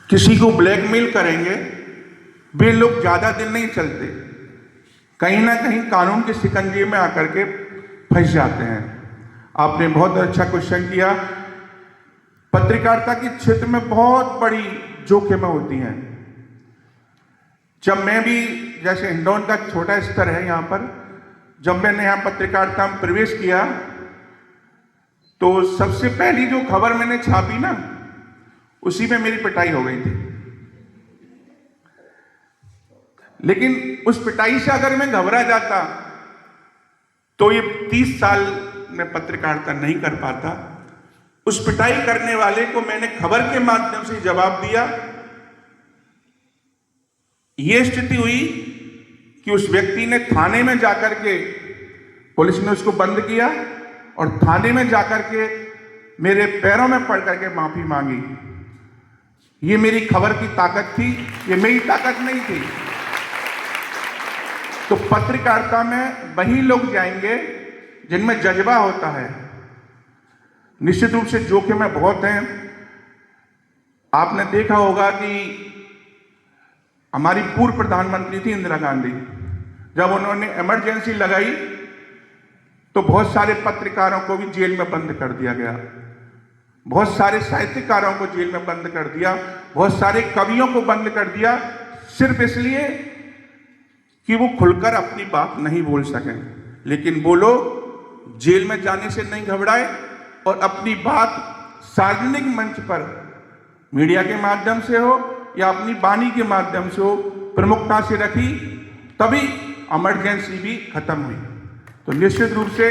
किसी को ब्लैकमेल करेंगे, वे लोग ज्यादा दिन नहीं चलते, कहीं ना कहीं कानून के शिकंजे में आकर के फंस जाते हैं। आपने बहुत अच्छा क्वेश्चन किया। पत्रकारिता के क्षेत्र में बहुत बड़ी जोखिमें होती हैं। जब मैं भी, जैसे हिंडौन का छोटा स्तर है यहाँ पर, जब मैंने यहाँ पत्रकारिता में प्रवेश किया तो सबसे पहली जो खबर मैंने छापी ना, उसी में मेरी पिटाई हो गई थी। लेकिन उस पिटाई से अगर मैं घबरा जाता तो ये 30 साल में पत्रकारिता नहीं कर पाता। उस पिटाई करने वाले को मैंने खबर के माध्यम से जवाब दिया। यह स्थिति हुई कि उस व्यक्ति ने थाने में जाकर के, पुलिस ने उसको बंद किया और थाने में जाकर के मेरे पैरों में पड़ करके माफी मांगी। ये मेरी खबर की ताकत थी, ये मेरी ताकत नहीं थी। तो पत्रकारिता में वही लोग जाएंगे जिनमें जज्बा होता है। निश्चित रूप से जोखिमें बहुत हैं। आपने देखा होगा कि हमारी पूर्व प्रधानमंत्री थी इंदिरा गांधी, जब उन्होंने इमरजेंसी लगाई तो बहुत सारे पत्रकारों को भी जेल में बंद कर दिया गया, बहुत सारे साहित्यकारों को जेल में बंद कर दिया, बहुत सारे कवियों को बंद कर दिया, सिर्फ इसलिए कि वो खुलकर अपनी बात नहीं बोल सकें। लेकिन वो लोग जेल में जाने से नहीं घबराए और अपनी बात सार्वजनिक मंच पर मीडिया के माध्यम से हो या अपनी वाणी के माध्यम से हो, प्रमुखता से रखी, तभी इमरजेंसी भी खत्म हुई। तो निश्चित रूप से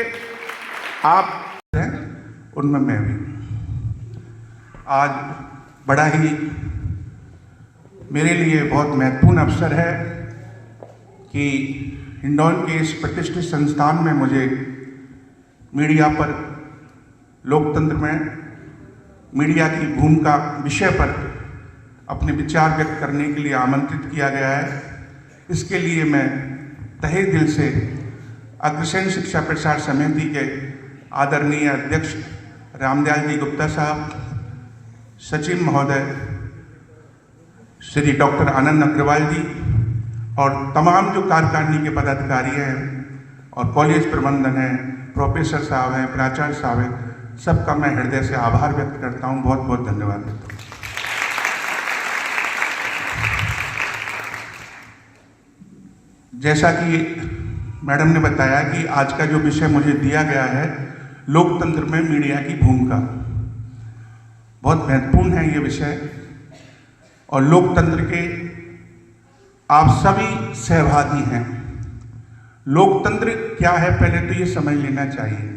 आप हैं, उनमें मैं भी। आज बड़ा ही मेरे लिए बहुत महत्वपूर्ण अवसर है कि हिंडौन के इस प्रतिष्ठित संस्थान में मुझे मीडिया पर, लोकतंत्र में मीडिया की भूमिका विषय पर अपने विचार व्यक्त करने के लिए आमंत्रित किया गया है। इसके लिए मैं तहे दिल से अग्रसेन शिक्षा प्रसार समिति के आदरणीय अध्यक्ष रामदयाल जी गुप्ता साहब, सचिव महोदय श्री डॉक्टर आनंद अग्रवाल जी और तमाम जो कार्यकारिणी के पदाधिकारी हैं और कॉलेज प्रबंधन है, प्रोफेसर साहब हैं, प्राचार्य साहब हैं, सबका मैं हृदय से आभार व्यक्त करता हूं। बहुत बहुत धन्यवाद। जैसा कि मैडम ने बताया कि आज का जो विषय मुझे दिया गया है, लोकतंत्र में मीडिया की भूमिका, बहुत महत्वपूर्ण है ये विषय। और लोकतंत्र के आप सभी सहभागी हैं। लोकतंत्र क्या है पहले तो ये समझ लेना चाहिए।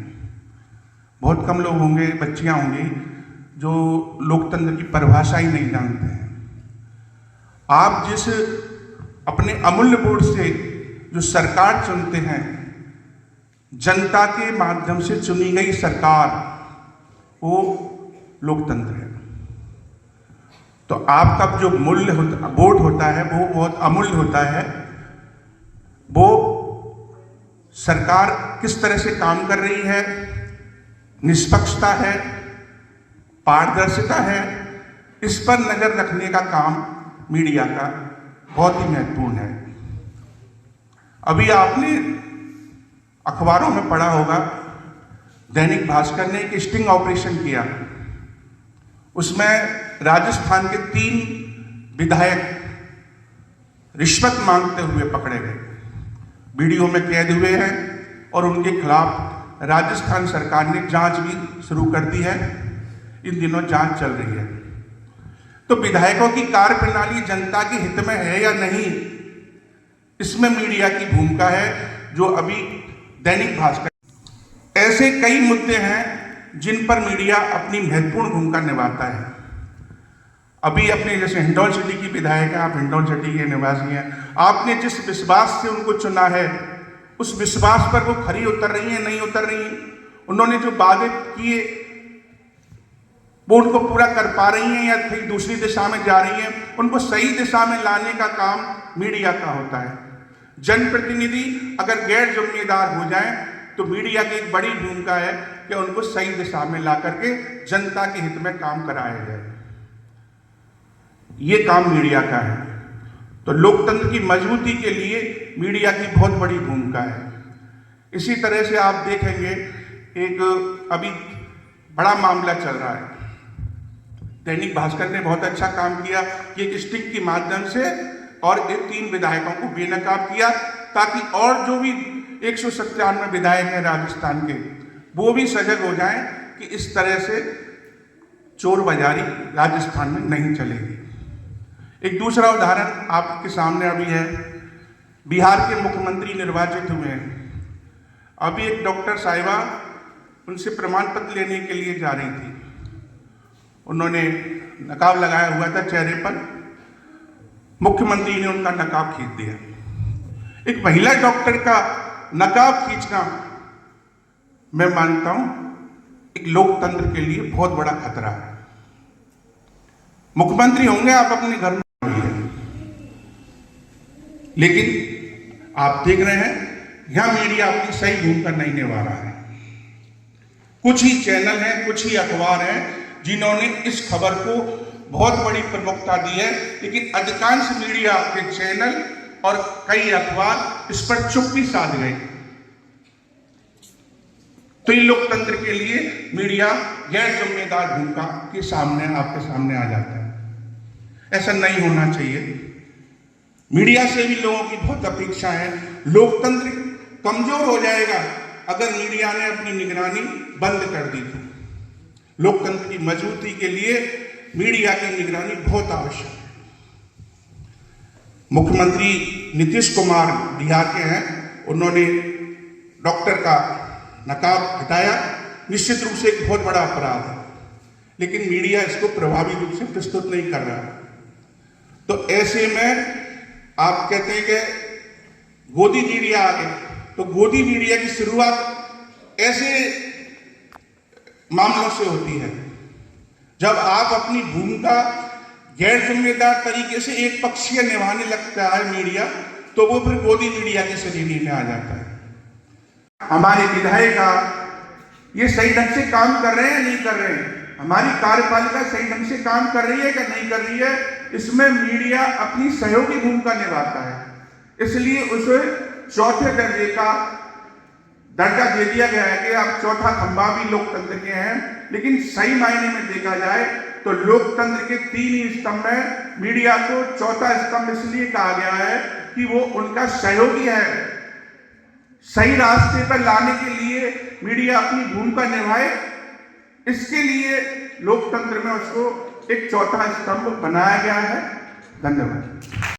बहुत कम लोग होंगे, बच्चियां होंगी जो लोकतंत्र की परिभाषा ही नहीं जानते हैं। आप जिस अपने अमूल्य वोट से जो सरकार चुनते हैं, जनता के माध्यम से चुनी गई सरकार, वो लोकतंत्र है। तो आपका जो मूल्य होता, वोट होता है, वो बहुत अमूल्य होता है। वो सरकार किस तरह से काम कर रही है, निष्पक्षता है, पारदर्शिता है, इस पर नजर रखने का काम मीडिया का बहुत ही महत्वपूर्ण है। अभी आपने अखबारों में पढ़ा होगा, दैनिक भास्कर ने एक स्टिंग ऑपरेशन किया। उसमें राजस्थान के 3 विधायक रिश्वत मांगते हुए पकड़े गए, वीडियो में कैद हुए हैं और उनके खिलाफ राजस्थान सरकार ने जांच भी शुरू कर दी है। इन दिनों जांच चल रही है। तो विधायकों की कार्यप्रणाली जनता के हित में है या नहीं, इसमें मीडिया की भूमिका है, जो अभी दैनिक भास्कर। ऐसे कई मुद्दे हैं जिन पर मीडिया अपनी महत्वपूर्ण भूमिका निभाता है। अभी अपने, जैसे हिंडौन सिटी की विधायक हैं, आप हिंडौन सिटी के निवासी हैं, आपने जिस विश्वास से उनको चुना है, उस विश्वास पर वो खरी उतर रही हैं, नहीं उतर रही हैं? उन्होंने जो वादे किए वो उनको पूरा कर पा रही हैं या कहीं दूसरी दिशा में जा रही हैं? उनको सही दिशा में लाने का काम मीडिया का होता है। जनप्रतिनिधि अगर गैर जिम्मेदार हो जाएं तो मीडिया की एक बड़ी भूमिका है कि उनको सही दिशा में ला करके जनता के हित में काम कराया जाए। ये काम मीडिया का है। तो लोकतंत्र की मजबूती के लिए मीडिया की बहुत बड़ी भूमिका है। इसी तरह से आप देखेंगे एक अभी बड़ा मामला चल रहा है, दैनिक भास्कर ने बहुत अच्छा काम किया कि एक स्टिक के माध्यम से और 3 विधायकों को बेनकाब किया, ताकि और जो भी 197 विधायक हैं राजस्थान के, वो भी सजग हो जाएं कि इस तरह से चोर बाजारी राजस्थान में नहीं चलेगी। एक दूसरा उदाहरण आपके सामने अभी है, बिहार के मुख्यमंत्री निर्वाचित हुए हैं। अभी एक डॉक्टर साहिबा उनसे प्रमाण पत्र लेने के लिए जा रही थी, उन्होंने नकाब लगाया हुआ था चेहरे पर, मुख्यमंत्री ने उनका नकाब खींच दिया। एक महिला डॉक्टर का नकाब खींचना मैं मानता हूं एक लोकतंत्र के लिए बहुत बड़ा खतरा है। मुख्यमंत्री होंगे आप अपने घर में, लेकिन आप देख रहे हैं यहां मीडिया अपनी सही भूमिका नहीं निभा रहा है। कुछ ही चैनल हैं, कुछ ही अखबार हैं जिन्होंने इस खबर को बहुत बड़ी प्रमुखता दी है, लेकिन अधिकांश मीडिया के चैनल और कई अखबार इस पर चुप्पी साध गए। तो ये लोकतंत्र के लिए मीडिया गैर जिम्मेदार भूमिका के सामने आपके सामने आ जाता है। ऐसा नहीं होना चाहिए। मीडिया से भी लोगों की बहुत अपेक्षा है। लोकतंत्र कमजोर हो जाएगा अगर मीडिया ने अपनी निगरानी बंद कर दी थी। लोकतंत्र की मजबूती के लिए मीडिया की निगरानी बहुत आवश्यक है। मुख्यमंत्री नीतीश कुमार बिहार के हैं, उन्होंने डॉक्टर का नकाब हटाया, निश्चित रूप से एक बहुत बड़ा अपराध है, लेकिन मीडिया इसको प्रभावी रूप से प्रस्तुत नहीं कर रहा। तो ऐसे में आप कहते हैं कि गोदी मीडिया आ गई, तो गोदी मीडिया की शुरुआत ऐसे मामलों से होती है जब आप अपनी भूमिका गैर जिम्मेदार तरीके से एक पक्षीय निभाने लगता है मीडिया, तो वो फिर गोदी मीडिया की श्रेणी में आ जाता है। हमारे विधायक ये सही ढंग से काम कर रहे हैं नहीं कर रहे हैं, हमारी कार्यपालिका सही ढंग से काम कर रही है कि नहीं कर रही है, इसमें मीडिया अपनी सहयोगी भूमिका निभाता है। इसलिए उसे चौथे दर्जे का दर्जा दे दिया गया है कि आप चौथा खंभा भी लोकतंत्र के हैं। लेकिन सही मायने में देखा जाए तो लोकतंत्र के 3 ही स्तंभ हैं, मीडिया को चौथा स्तंभ इसलिए कहा गया है कि वो उनका सहयोगी है। सही रास्ते पर लाने के लिए मीडिया अपनी भूमिका निभाए, इसके लिए लोकतंत्र में उसको एक चौथा स्तंभ बनाया गया है। धन्यवाद।